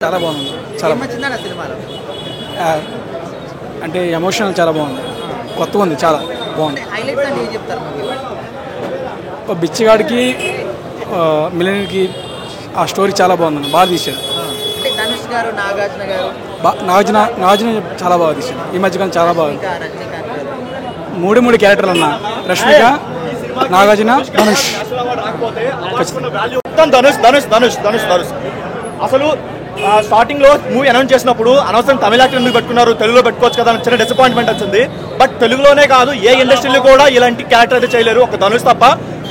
చాలా బాగుంది. చాలా సినిమాలో అంటే ఎమోషనల్ చాలా బాగుంది. కొత్తగా ఉంది, చాలా బాగుంది. హైలైట్స్ అంటే ఏం చెప్తారు? ఒక బిచ్చగాడికి మిలియనర్కి ఆ స్టోరీ చాలా బాగుంది, బాగా తీశాడు. అంటే ధనుష్ గారు, నాగార్జున గారు, నాగార్జున చాలా బాగా తీశాడు. ఈ మధ్యకాలం చాలా బాగా రజనీకాంత్ గారు, మూడు క్యారెక్టర్లు అన్న రష్మిక, నాగార్జున, ధనుష్. ధనుష్ ధనుష్ ధనుష్ ధనుష్ ధనుష్ అసలు స్టార్టింగ్ లో మూవీ అనౌన్స్ చేసినప్పుడు అనవసరం తమిళ యాక్టర్ ఎందుకు పెట్టుకున్నారు, తెలుగులో పెట్టుకోవచ్చు కదా అని చిన్న డిసప్పాయింట్మెంట్ వచ్చింది. బట్ తెలుగులోనే కాదు, ఏ ఇండస్ట్రీలో కూడా ఇలాంటి క్యారెక్టర్ అయితే చేయలేరు, ఒక ధనుష్ తప్ప.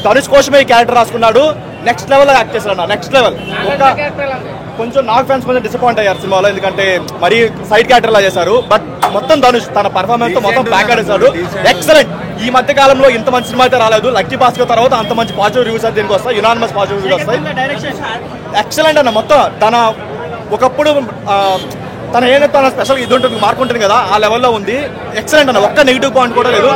ధనుష్ కోసమే ఈ క్యారెక్టర్ రాసుకున్నాడు. నెక్స్ట్ లెవెల్ యాక్ట్ చేశాడు, నెక్స్ట్ లెవెల్. కొంచెం నాకు ఫ్యాన్స్ కొంచెం డిసప్పాయింట్ అయ్యారు సినిమాలో, ఎందుకంటే మరీ సైడ్ క్యారెక్టర్ లా చేశారు. బట్ మొత్తం ధనుష్ తన పర్ఫార్మెన్స్ తో మొత్తం బ్యాక్ ఆడేశాడు. ఎక్సలెంట్. ఈ మధ్య కాలంలో ఇంత మంచి సినిమా అయితే రాలేదు. లక్కీ భాస్కర్ తర్వాత అంత మంచి పాజిటివ్ రివ్యూస్ అయితే దీనికి వస్తాయి, యునానిమస్ పాజిటివ్ రివ్యూస్ వస్తాయి. ఎక్సలెంట్ అన్న. మొత్తం తన ఒకప్పుడు తన ఏదైతే తన స్పెషల్ ఇది ఉంటుంది, మార్క్ ఉంటుంది కదా, ఆ లెవెల్లో ఉంది. ఎక్సలెంట్ అన్న. ఒక్క నెగిటివ్ పాయింట్ కూడా లేదు.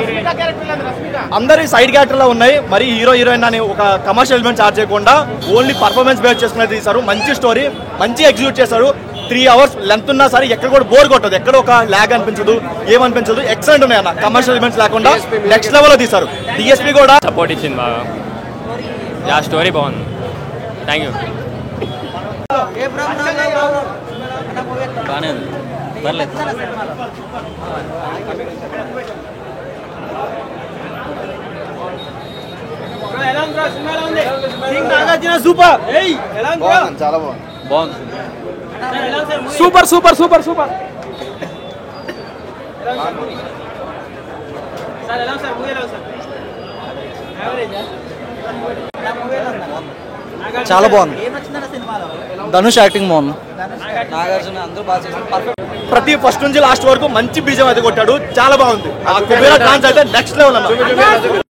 అందరి సైడ్ క్యారెక్టర్ లా ఉన్నాయి. మరి హీరో హీరోయిన్ అని ఒక కమర్షియల్ ఎలిమెంట్ చార్జ్ చేయకుండా ఓన్లీ పర్ఫార్మెన్స్ బేస్ చేసుకునే తీశారు. మంచి స్టోరీ, మంచి ఎగ్జిక్యూట్ చేశారు. 3 hours లెంత్ ఉన్నా సరే ఎక్కడ కూడా బోర్ కొట్టదు, ఎక్కడ ఒక ల్యాగ్ అనిపించదు, ఏమనిపించదు. ఎక్సలెంట్ ఉన్నాయి అన్న. కమర్షియల్ ఎలిమెంట్స్ లేకుండా నెక్స్ట్ లెవెల్ లో తీశారు. డిఎస్పీ కూడా సపోర్ట్ ఇచ్చింది బాగా. యా స్టోరీ బాగుంది. Thank you. బాగానే ఉంది, పర్లేదు. సూపర్, చాలా బాగుంది. Super super super super. చాలా బాగుంది. ఏం నచ్చిందన్న సినిమాలో? ధనుష్ యాక్టింగ్ బాగుంది, నాగార్జున అందరూ బాగా చేశారు. ప్రతి ఫస్ట్ నుంచి లాస్ట్ వరకు మంచి బీజం అయితే కొట్టాడు, చాలా బాగుంది. ఆ కుబేరా డాన్స్ అయితే నెక్స్ట్ లెవెల్ అన్న.